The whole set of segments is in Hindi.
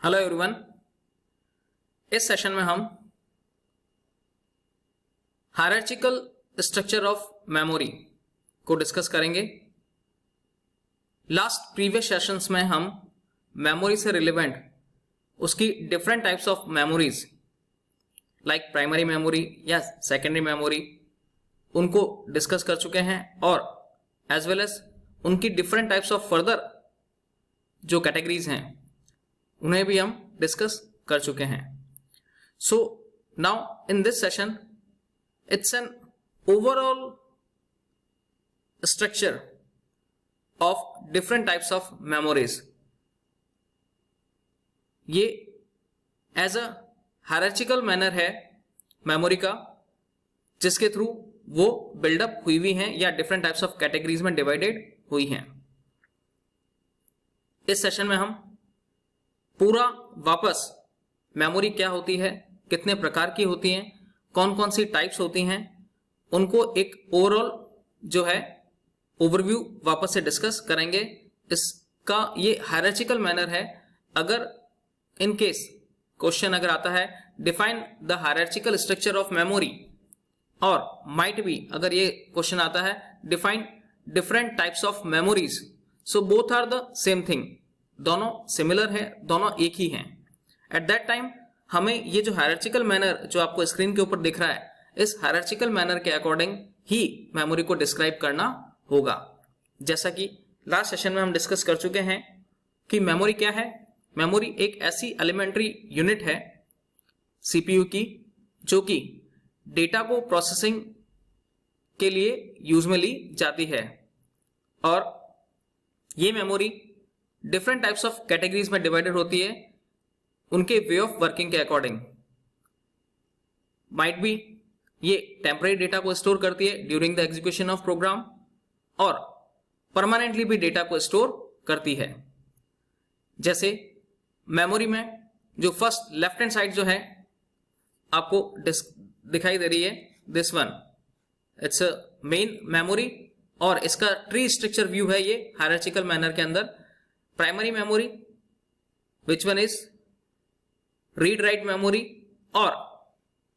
Hello everyone. इस सेशन में हम हायरार्चिकल स्ट्रक्चर ऑफ मेमोरी को डिस्कस करेंगे। लास्ट प्रीवियस सेशंस में हम मेमोरी से रिलेवेंट उसकी different types of memories like primary memory या सेकेंडरी मेमोरी उनको डिस्कस कर चुके हैं और एज वेल एज उनकी डिफरेंट टाइप्स ऑफ फर्दर जो कैटेगरीज हैं उन्हें भी हम डिस्कस कर चुके हैं। So now in this session it's an overall structure of different types of memories. ये एज अ हायरार्चिकल मैनर है मेमोरी का, जिसके थ्रू वो बिल्डअप हुई हुई हैं या डिफरेंट टाइप्स ऑफ कैटेगरीज में डिवाइडेड हुई हैं। इस सेशन में हम पूरा वापस मेमोरी क्या होती है, कितने प्रकार की होती हैं, कौन कौन सी टाइप्स होती हैं, उनको एक ओवरऑल जो है ओवरव्यू वापस से डिस्कस करेंगे। इसका ये हायरार्चिकल मैनर है। अगर इन केस क्वेश्चन अगर आता है define the hierarchical structure of memory, और माइट बी अगर ये क्वेश्चन आता है define different types of memories, so both are the same thing, दोनों सिमिलर है, दोनों एक ही हैं। एट दैट टाइम हमें ये जो हायरार्चिकल मैनर जो आपको स्क्रीन के ऊपर दिख रहा है, इस हायरार्चिकल मैनर के अकॉर्डिंग ही मेमोरी को डिस्क्राइब करना होगा। जैसा कि लास्ट सेशन में हम डिस्कस कर चुके हैं कि मेमोरी क्या है। मेमोरी एक ऐसी एलिमेंट्री यूनिट है सीपीयू की जो कि डेटा को प्रोसेसिंग के लिए यूज में ली जाती है, और ये memory different types of categories में डिवाइडेड होती है उनके वे ऑफ वर्किंग के अकॉर्डिंग। माइट बी ये टेम्परेरी डेटा को स्टोर करती है during the execution of program, और परमानेंटली भी डेटा को स्टोर करती है। जैसे मेमोरी में जो फर्स्ट लेफ्ट हैंड साइड जो है आपको दिखाई दे रही है, this one it's a main memory, और इसका ट्री स्ट्रक्चर व्यू है ये हायरार्चिकल मैनर के अंदर। Primary memory which one is read write memory और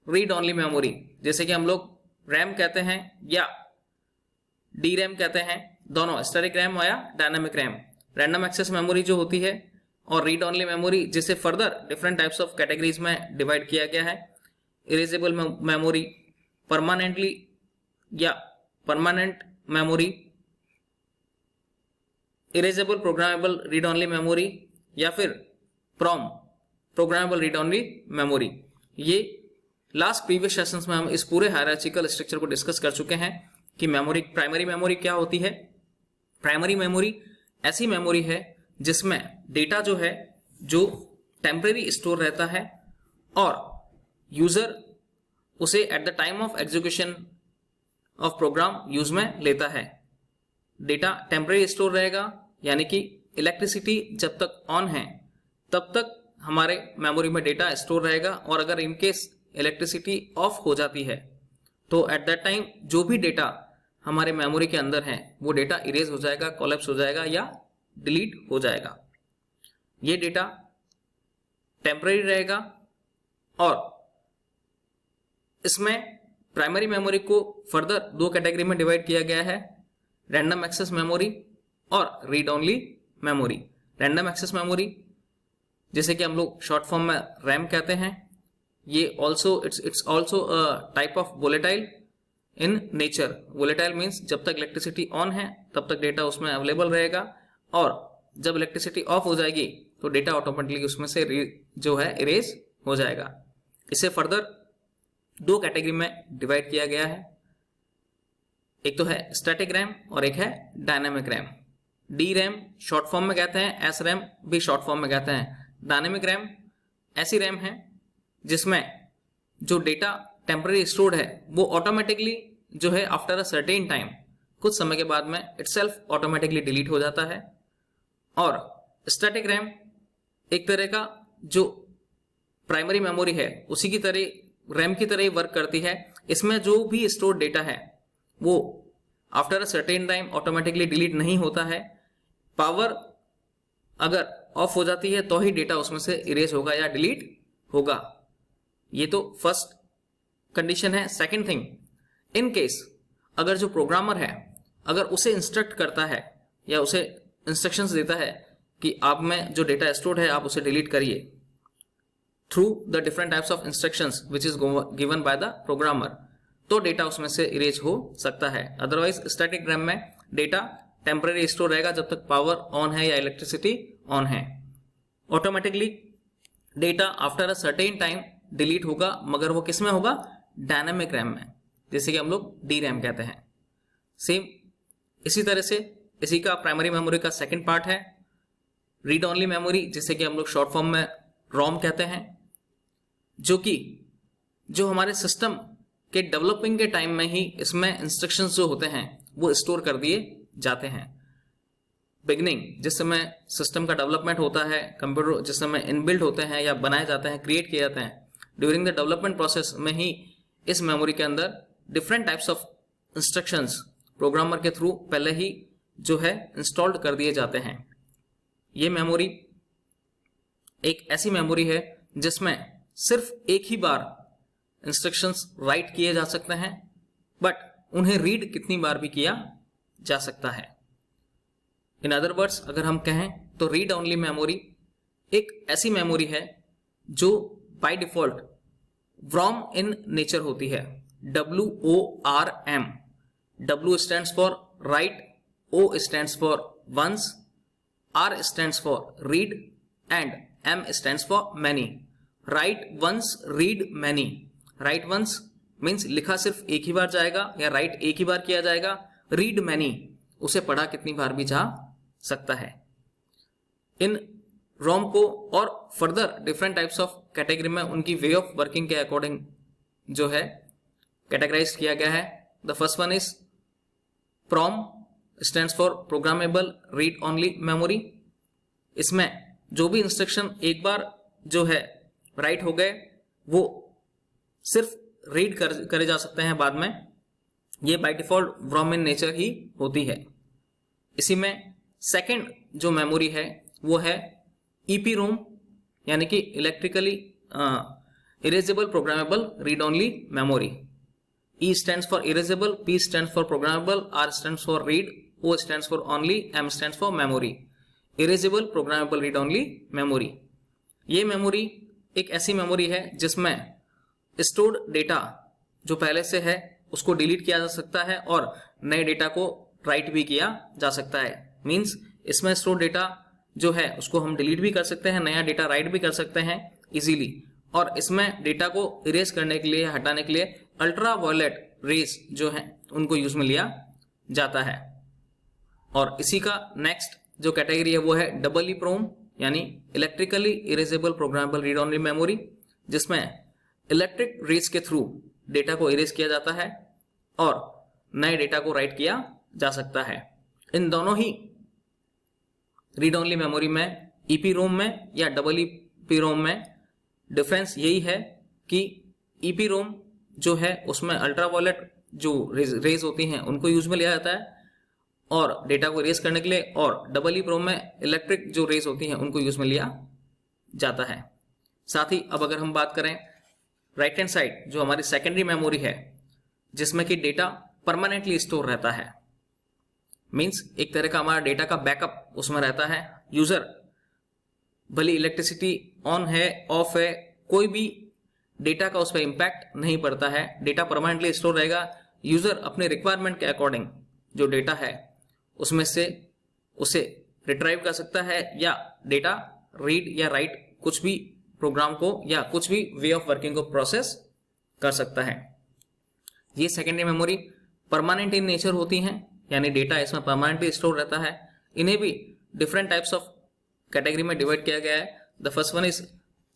रीड ओनली मेमोरी, जैसे कि हम लोग रैम कहते हैं या डी रैम कहते हैं, दोनों स्टैटिक रैम या dynamic RAM. Random access memory जो होती है और रीड ओनली मेमोरी, जिसे further different types of categories में डिवाइड किया गया है। इरेजेबल मेमोरी, परमानेंटली या permanent memory, erasable programmable read only memory, या फिर PROM programmable read only memory. ये लास्ट प्रीवियस सेशंस में हम इस पूरे हायरार्चिकल स्ट्रक्चर को डिस्कस कर चुके हैं कि मेमोरी, प्राइमरी मेमोरी क्या होती है। प्राइमरी मेमोरी ऐसी मेमोरी है जिसमें डेटा जो है जो टेम्परेरी स्टोर रहता है और यूजर उसे at the time of execution of program use में लेता है। डेटा टेम्परेरी स्टोर रहेगा, यानी कि इलेक्ट्रिसिटी जब तक ऑन है तब तक हमारे मेमोरी में डेटा स्टोर रहेगा, और अगर इनकेस इलेक्ट्रिसिटी ऑफ हो जाती है तो एट दैट टाइम जो भी डेटा हमारे मेमोरी के अंदर है वो डेटा इरेज हो जाएगा, कोलैप्स हो जाएगा या डिलीट हो जाएगा। ये डेटा टेम्परेरी रहेगा, और इसमें प्राइमरी मेमोरी को फर्दर दो कैटेगरी में डिवाइड किया गया है, रैंडम एक्सेस मेमोरी और read only memory. Random access memory, जैसे कि हम लोग शॉर्ट फॉर्म में रैम कहते हैं, ये also it's also a type of volatile in nature. Volatile means जब तक इलेक्ट्रिसिटी ऑन है तब तक डेटा उसमें अवेलेबल रहेगा, और जब इलेक्ट्रिसिटी ऑफ हो जाएगी तो डेटा ऑटोमेटिकली उसमें से जो है इरेज हो जाएगा। इसे फर्दर दो कैटेगरी में डिवाइड किया गया है, एक तो है स्टैटिक रैम और एक है dynamic RAM. D RAM short form में कहते हैं, एस रैम भी शॉर्ट फॉर्म में कहते हैं। डायनामिक रैम ऐसी रैम है जिसमें जो डेटा टेम्परेरी स्टोर्ड है वो ऑटोमेटिकली जो है आफ्टर अ सर्टेन टाइम, कुछ समय के बाद में इटसेल्फ ऑटोमेटिकली डिलीट हो जाता है। और स्टैटिक रैम एक तरह का जो प्राइमरी मेमोरी है उसी की तरह रैम की तरह ही वर्क करती है। इसमें जो भी स्टोर्ड डेटा है वो after a certain time automatically delete नहीं होता है। पावर अगर ऑफ हो जाती है तो ही डेटा उसमें से इरेज होगा या डिलीट होगा। ये तो फर्स्ट कंडीशन है। सेकंड थिंग, इन केस अगर जो प्रोग्रामर है अगर उसे इंस्ट्रक्ट करता है या उसे इंस्ट्रक्शंस देता है कि आप में जो डेटा स्टोर्ड है आप उसे डिलीट करिए through the different types of instructions which is given by the programmer, तो डेटा उसमें से इरेज हो सकता है। अदरवाइज स्टैटिक रैम में डेटा टेम्पररी स्टोर रहेगा जब तक पावर ऑन है या इलेक्ट्रिसिटी ऑन है। Automatically data after a certain time delete होगा, मगर वो किस में होगा? डायनामिक रैम में, जैसे कि हम लोग डी रैम कहते हैं। सेम इसी तरह से इसी का प्राइमरी मेमोरी का सेकंड पार्ट है रीड ओनली मेमोरी, जिसे कि हम लोग शॉर्ट फॉर्म में रोम कहते हैं, जो हमारे सिस्टम के डेवलपिंग के टाइम में ही इसमें इंस्ट्रक्शंस जो होते हैं वो स्टोर कर दिए जाते हैं। बिगनिंग जिस समय सिस्टम का डेवलपमेंट होता है, कंप्यूटर जिस समय इनबिल्ड होते हैं या बनाए जाते हैं, क्रिएट किए जाते हैं, ड्यूरिंग द डेवलपमेंट प्रोसेस में ही इस मेमोरी के अंदर different types of instructions programmer के थ्रू पहले ही जो है इंस्टॉल्ड कर दिए जाते हैं। ये मेमोरी एक ऐसी मेमोरी है जिसमें सिर्फ एक ही बार इंस्ट्रक्शंस राइट किए जा सकते हैं, बट उन्हें रीड कितनी बार भी किया जा सकता है। इन अदर वर्ड्स अगर हम कहें तो रीड ओनली मेमोरी एक ऐसी मेमोरी है जो by default warm in nature होती है। WORM, W stands for write, O stands for once, R stands for read and M stands for many. Write once, read many. Write once means लिखा सिर्फ एक ही बार जाएगा या राइट एक ही बार किया जाएगा। रीड मैनी उसे पढ़ा कितनी बार भी जा सकता है। इन रोम को और further different types of category में उनकी वे ऑफ वर्किंग के अकॉर्डिंग जो है कैटेगराइज किया गया है। The first one is PROM, stands for programmable read only memory. इसमें जो भी इंस्ट्रक्शन एक बार जो है राइट हो गए वो सिर्फ रीड करे जा सकते हैं बाद में। ये by default warm in nature ही होती है। इसी में सेकंड जो मेमोरी है वो है EPROM, यानी कि electrically erasable programmable read only memory. E stands for erasable, P stands for programmable, R stands for read, O stands for only, M stands for memory. Erasable programmable read only memory. ये मेमोरी एक ऐसी मेमोरी है जिसमें स्टोर्ड डेटा जो पहले से है उसको डिलीट किया जा सकता है और नए डेटा को राइट भी किया जा सकता है। मींस इसमें स्टोर्ड डेटा जो है उसको हम डिलीट भी कर सकते हैं, नया डेटा राइट भी कर सकते हैं इजीली। और इसमें डेटा को इरेज करने के लिए, हटाने के लिए अल्ट्रा वायलेट रेज जो है उनको यूज में लिया जाता है। और इसी का नेक्स्ट जो कैटेगरी है वो है EEPROM, यानी electrically erasable programmable read only memory, जिसमें इलेक्ट्रिक रेज के थ्रू डेटा को इरेज किया जाता है और नए डेटा को राइट किया जा सकता है। इन दोनों ही रीड ओनली मेमोरी में, EPROM में या EEPROM में डिफरेंस यही है कि EPROM जो है उसमें अल्ट्रावायलेट जो रेज होती हैं उनको यूज में लिया जाता है और डेटा को इरेज करने के लिए, और EEPROM में इलेक्ट्रिक जो रेज होती हैं उनको यूज में लिया जाता है। साथ ही अब अगर हम बात करें राइट हैंड साइड जो हमारी सेकेंडरी मेमोरी है जिसमें कि डेटा परमानेंटली स्टोर रहता है, मींस एक तरह का हमारा डेटा का बैकअप उसमें रहता है। यूजर भले इलेक्ट्रिसिटी ऑन है ऑफ है, कोई भी डेटा का उस पर इंपैक्ट नहीं पड़ता है, डेटा परमानेंटली स्टोर रहेगा। यूजर अपने रिक्वायरमेंट के अकॉर्डिंग जो डेटा है उसमें से उसे रिट्राइव कर सकता है या डेटा रीड या राइट कुछ भी प्रोग्राम को या कुछ भी वे ऑफ वर्किंग को प्रोसेस कर सकता है। ये सेकेंडरी मेमोरी परमानेंट इन नेचर होती हैं, यानी डेटा इसमें परमानेंटली स्टोर रहता है। इन्हें भी डिफरेंट टाइप्स ऑफ कैटेगरी में डिवाइड किया गया है। The first one is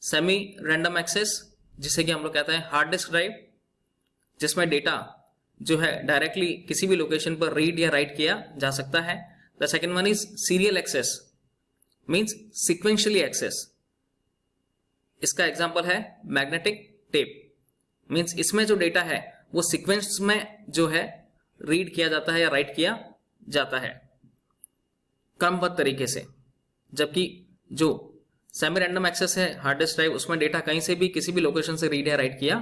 semi random access, जिसे कि हम लोग कहते हैं हार्ड डिस्क ड्राइव, जिसमें डेटा जो है डायरेक्टली किसी भी लोकेशन पर रीड या राइट किया जा सकता है। The second one is serial access, means sequentially access. इसका एग्जाम्पल है मैग्नेटिक टेप, मीन्स इसमें जो डेटा है वो सीक्वेंस में जो है रीड किया जाता है या राइट किया जाता है क्रमबद्ध तरीके से। जबकि जो सेमी रैंडम एक्सेस है हार्ड डिस्क ड्राइव, उसमें डेटा कहीं से भी किसी भी लोकेशन से रीड या राइट किया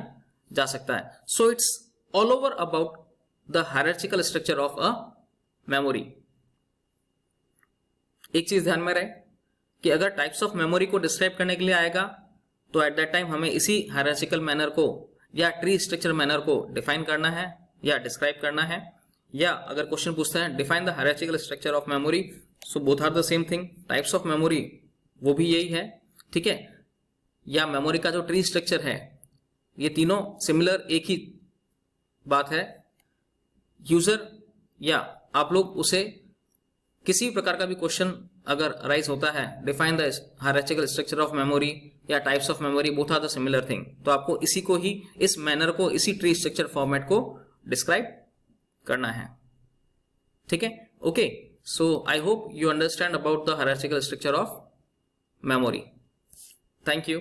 जा सकता है. So it's all over about the hierarchical structure of a memory. एक चीज ध्यान में रहे कि अगर टाइप्स ऑफ मेमोरी को डिस्क्राइब करने के लिए आएगा तो एट दैट टाइम हमें इसी हायरार्चिकल मैनर को या ट्री स्ट्रक्चर मैनर को डिफाइन करना है या डिस्क्राइब करना है. या अगर क्वेश्चन पूछते हैं define the hierarchical structure of memory, so both are the same thing. Types of memory वो भी यही है, ठीक है. या मेमोरी का जो ट्री स्ट्रक्चर है, ये तीनों सिमिलर एक ही बात है. यूजर या आप लोग उसे किसी प्रकार का भी क्वेश्चन अगर राइज होता है, define the hierarchical structure of memory या types of memory, both are the similar thing, तो आपको इसी को ही, इस मैनर को, इसी ट्री स्ट्रक्चर फॉर्मेट को डिस्क्राइब करना है. ठीक है, okay. So I hope you understand about the hierarchical structure of memory. Thank you.